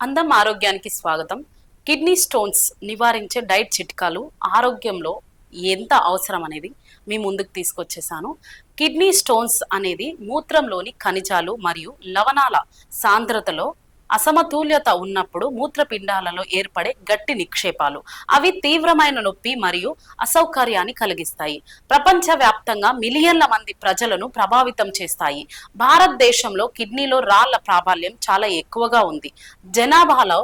అందం ఆరోగ్యానికి స్వాగతం. కిడ్నీ స్టోన్స్ నివారించే డైట్ చిట్కాలు ఆరోగ్యంలో ఎంత అవసరం అనేది మీ ముందుకు తీసుకొచ్చేసాను. కిడ్నీ స్టోన్స్ అనేది మూత్రంలోని ఖనిజాలు మరియు లవణాల సాంద్రతలో అసమతుల్యత ఉన్నప్పుడు మూత్రపిండాలలో ఏర్పడే గట్టి నిక్షేపాలు. అవి తీవ్రమైన నొప్పి మరియు అసౌకర్యాన్ని కలిగిస్తాయి. ప్రపంచవ్యాప్తంగా మిలియన్ల మంది ప్రజలను ప్రభావితం చేస్తాయి. భారతదేశంలో కిడ్నీలో రాళ్ల ప్రాబల్యం చాలా ఎక్కువగా ఉంది. జనాభాలో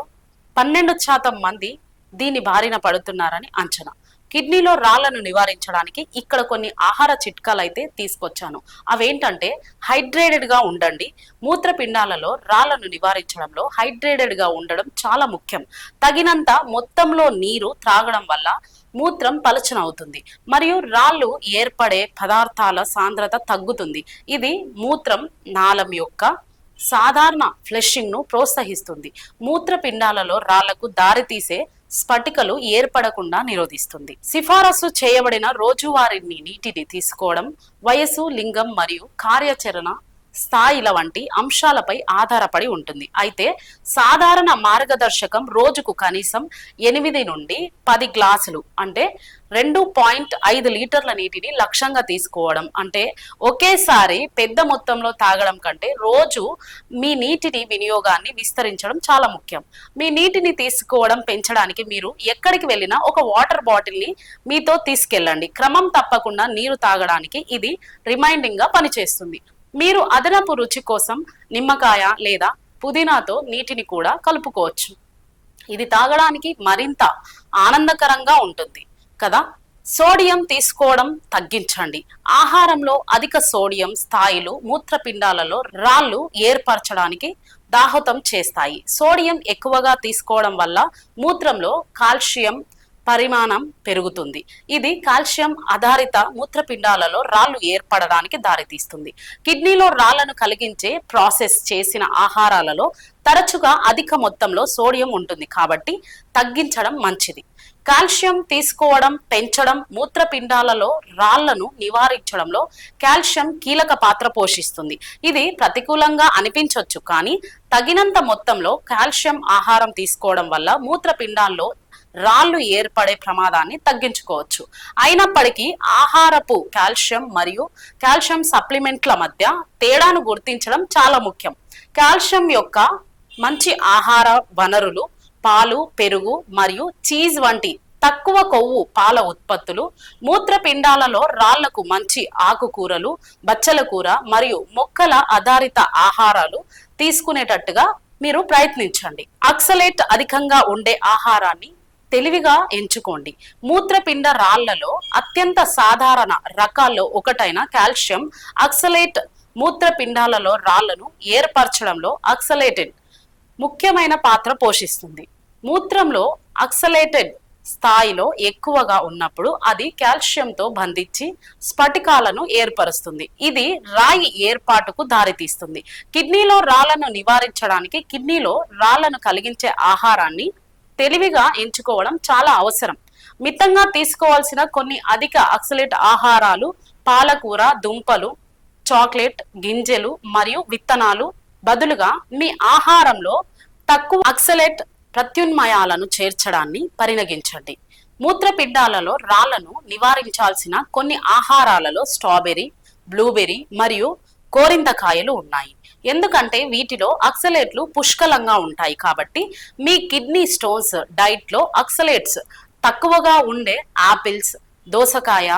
12% మంది దీని బారిన పడుతున్నారని అంచనా. కిడ్నీలో రాళ్లను నివారించడానికి ఇక్కడ కొన్ని ఆహార చిట్కాలు అయితే తీసుకొచ్చాను. అవేంటంటే, హైడ్రేటెడ్ గా ఉండండి. మూత్రపిండాలలో రాళ్లను నివారించడంలో హైడ్రేటెడ్ గా ఉండడం చాలా ముఖ్యం. తగినంత మొత్తంలో నీరు త్రాగడం వల్ల మూత్రం పలచనవుతుంది మరియు రాళ్ళు ఏర్పడే పదార్థాల సాంద్రత తగ్గుతుంది. ఇది మూత్రం నాళం యొక్క సాధారణ ఫ్లెషింగ్ ను ప్రోత్సహిస్తుంది. మూత్రపిండాలలో రాళ్లకు దారితీసే స్ఫటికలు ఏర్పడకుండా నిరోధిస్తుంది. సిఫారసు చేయబడిన రోజువారీ నీటిని తీసుకోవడం వయసు, లింగం మరియు కార్యాచరణ స్థాయిల వంటి అంశాలపై ఆధారపడి ఉంటుంది. అయితే సాధారణ మార్గదర్శకం రోజుకు కనీసం 8 నుండి 10 గ్లాసులు అంటే 2.5 లీటర్ల నీటిని లక్ష్యంగా తీసుకోవడం. అంటే ఒకేసారి పెద్ద మొత్తంలో తాగడం కంటే రోజు మీ నీటిని వినియోగాన్ని విస్తరించడం చాలా ముఖ్యం. మీ నీటిని తీసుకోవడం పెంచడానికి మీరు ఎక్కడికి వెళ్ళినా ఒక వాటర్ బాటిల్ని మీతో తీసుకెళ్ళండి. క్రమం తప్పకుండా నీరు తాగడానికి ఇది రిమైండింగ్ గా పనిచేస్తుంది. మీరు అదనపు రుచి కోసం నిమ్మకాయ లేదా పుదీనాతో నీటిని కూడా కలుపుకోవచ్చు. ఇది తాగడానికి మరింత ఆనందకరంగా ఉంటుంది కదా. సోడియం తీసుకోవడం తగ్గించండి. ఆహారంలో అధిక సోడియం స్థాయిలు మూత్రపిండాలలో రాళ్ళు ఏర్పరచడానికి దాహతం చేస్తాయి. సోడియం ఎక్కువగా తీసుకోవడం వల్ల మూత్రంలో కాల్షియం పరిమాణం పెరుగుతుంది. ఇది కాల్షియం ఆధారిత మూత్రపిండాలలో రాళ్లు ఏర్పడడానికి దారితీస్తుంది. కిడ్నీలో రాళ్లను కలిగించే ప్రాసెస్ చేసిన ఆహారాలలో తరచుగా అధిక మొత్తంలో సోడియం ఉంటుంది కాబట్టి తగ్గించడం మంచిది. కాల్షియం తీసుకోవడం పెంచడం మూత్రపిండాలలో రాళ్లను నివారించడంలో కాల్షియం కీలక పాత్ర పోషిస్తుంది. ఇది ప్రతికూలంగా అనిపించవచ్చు, కానీ తగినంత మొత్తంలో కాల్షియం ఆహారం తీసుకోవడం వల్ల మూత్రపిండాల్లో రాళ్లు ఏర్పడే ప్రమాదాన్ని తగ్గించుకోవచ్చు. అయినప్పటికీ ఆహారపు కాల్షియం మరియు కాల్షియం సప్లిమెంట్ల మధ్య తేడాను గుర్తించడం చాలా ముఖ్యం. కాల్షియం యొక్క మంచి ఆహార వనరులు పాలు, పెరుగు మరియు చీజ్ వంటి తక్కువ కొవ్వు పాల ఉత్పత్తులు. మూత్రపిండాలలో రాళ్లకు మంచి ఆకుకూరలు, బచ్చల కూర మరియు మొక్కల ఆధారిత ఆహారాలు తీసుకునేటట్టుగా మీరు ప్రయత్నించండి. ఆక్సలేట్ అధికంగా ఉండే ఆహారాన్ని తెలివిగా ఎంచుకోండి. మూత్రపిండ రాళ్లలో అత్యంత సాధారణ రకాల్లో ఒకటైన కాల్షియం ఆక్సలేట్ మూత్రపిండాలలో రాళ్లను ఏర్పరచడంలో ఆక్సలేటెడ్ ముఖ్యమైన పాత్ర పోషిస్తుంది. మూత్రంలో ఆక్సలేటెడ్ స్థాయిలో ఎక్కువగా ఉన్నప్పుడు అది కాల్షియంతో బంధించి స్ఫటికాలను ఏర్పరుస్తుంది. ఇది రాయి ఏర్పాటుకు దారితీస్తుంది. కిడ్నీలో రాళ్లను నివారించడానికి కిడ్నీలో రాళ్లను కలిగించే ఆహారాన్ని తెలివిగా ఎంచుకోవడం చాలా అవసరం. మితంగా తీసుకోవాల్సిన కొన్ని అధిక ఆక్సలేట్ ఆహారాలు పాలకూర, దుంపలు, చాక్లెట్ గింజలు మరియు విత్తనాలు బదులుగా మీ ఆహారంలో తక్కువ ఆక్సలేట్ ప్రత్యున్మయాలను చేర్చడాన్ని పరిగణించండి. మూత్రపిండాలలో రాళ్లను నివారించాల్సిన కొన్ని ఆహారాలలో స్ట్రాబెర్రీ, బ్లూబెర్రీ మరియు కోరిందకాయలు ఉన్నాయి. ఎందుకంటే వీటిలో ఆక్సలేట్లు పుష్కలంగా ఉంటాయి. కాబట్టి మీ కిడ్నీ స్టోన్స్ డైట్ లో ఆక్సలేట్స్ తక్కువగా ఉండే ఆపిల్స్, దోసకాయ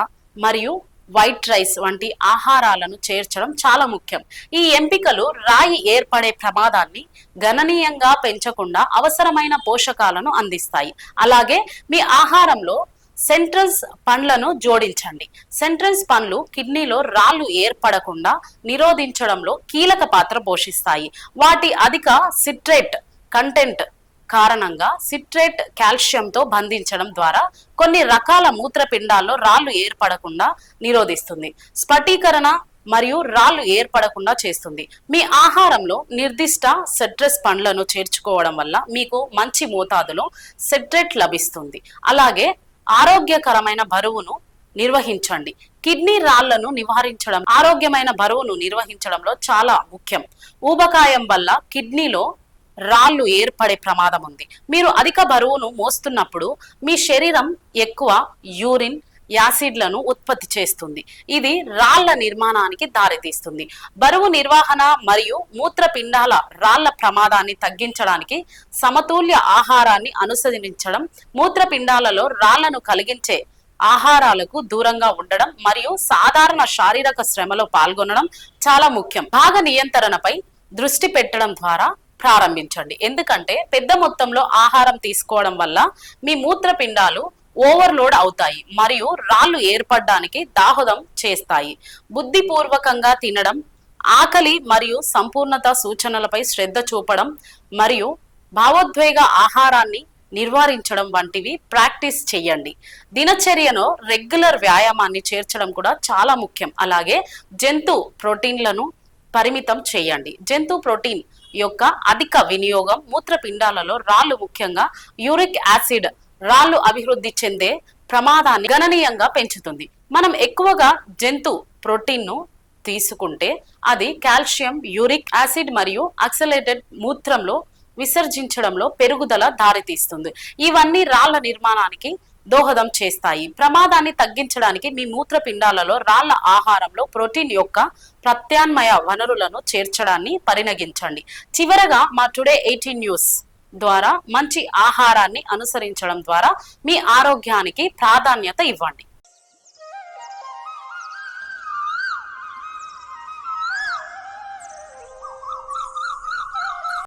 మరియు వైట్ రైస్ వంటి ఆహారాలను చేర్చడం చాలా ముఖ్యం. ఈ ఎంపికలు రాయి ఏర్పడే ప్రమాదాన్ని గణనీయంగా పెంచకుండా అవసరమైన పోషకాలను అందిస్తాయి. అలాగే మీ ఆహారంలో సెంట్రల్స్ పండ్లను జోడించండి. సెంట్రల్స్ పండ్లు కిడ్నీలో రాళ్లు ఏర్పడకుండా నిరోధించడంలో కీలక పాత్ర పోషిస్తాయి. వాటి అధిక సిట్రేట్ కంటెంట్ కారణంగా సిట్రేట్ కాల్షియంతో బంధించడం ద్వారా కొన్ని రకాల మూత్రపిండాల్లో రాళ్లు ఏర్పడకుండా నిరోధిస్తుంది. స్ఫటీకరణ మరియు రాళ్లు ఏర్పడకుండా చేస్తుంది. మీ ఆహారంలో నిర్దిష్ట సిట్రస్ పండ్లను చేర్చుకోవడం వల్ల మీకు మంచి మోతాదులో సిట్రేట్ లభిస్తుంది. అలాగే ఆరోగ్యకరమైన బరువును నిర్వహించండి. కిడ్నీ రాళ్లను నివారించడం ఆరోగ్యమైన బరువును నిర్వహించడంలో చాలా ముఖ్యం. ఊబకాయం వల్ల కిడ్నీలో రాళ్ళు ఏర్పడే ప్రమాదం ఉంది. మీరు అధిక బరువును మోస్తున్నప్పుడు మీ శరీరం ఎక్కువ యూరిన్ యాసిడ్లను ఉత్పత్తి చేస్తుంది. ఇది రాళ్ల నిర్మాణానికి దారితీస్తుంది. బరువు నిర్వహణ మరియు మూత్రపిండాల రాళ్ల ప్రమాదాన్ని తగ్గించడానికి సమతుల్య ఆహారాన్ని అనుసరించడం, మూత్రపిండాలలో రాళ్లను కలిగించే ఆహారాలకు దూరంగా ఉండడం మరియు సాధారణ శారీరక శ్రమలో పాల్గొనడం చాలా ముఖ్యం. భాగ నియంత్రణపై దృష్టి పెట్టడం ద్వారా ప్రారంభించండి. ఎందుకంటే పెద్ద మొత్తంలో ఆహారం తీసుకోవడం వల్ల మీ మూత్రపిండాలు ఓవర్లోడ్ అవుతాయి మరియు రాళ్ళు ఏర్పడడానికి దాహదం చేస్తాయి. బుద్ధిపూర్వకంగా తినడం, ఆకలి మరియు సంపూర్ణత సూచనలపై శ్రద్ధ చూపడం మరియు భావోద్వేగ ఆహారాన్ని నిర్వహించడం వంటివి ప్రాక్టీస్ చేయండి. దినచర్యలో రెగ్యులర్ వ్యాయామాన్ని చేర్చడం కూడా చాలా ముఖ్యం. అలాగే జంతు ప్రోటీన్లను పరిమితం చేయండి. జంతు ప్రోటీన్ యొక్క అధిక వినియోగం మూత్రపిండాలలో రాళ్ళు, ముఖ్యంగా యూరిక్ యాసిడ్ రాళ్ళు అభివృద్ధి చెందే ప్రమాదాన్ని గణనీయంగా పెంచుతుంది. మనం ఎక్కువగా జంతు ప్రోటీన్ను తీసుకుంటే అది కాల్షియం, యూరిక్ యాసిడ్ మరియు ఆక్సలేటెడ్ మూత్రంలో విసర్జించడంలో పెరుగుదల దారితీస్తుంది. ఇవన్నీ రాళ్ల నిర్మాణానికి దోహదం చేస్తాయి. ప్రమాదాన్ని తగ్గించడానికి మీ మూత్రపిండాలలో రాళ్ల ఆహారంలో ప్రోటీన్ యొక్క ప్రత్యామ్నాయ వనరులను చేర్చడాన్ని పరిగణించండి. చివరగా మా టుడే 18 న్యూస్ ద్వారా మంచి ఆహారాన్ని అనుసరించడం ద్వారా మీ ఆరోగ్యానికి ప్రాధాన్యత ఇవ్వండి.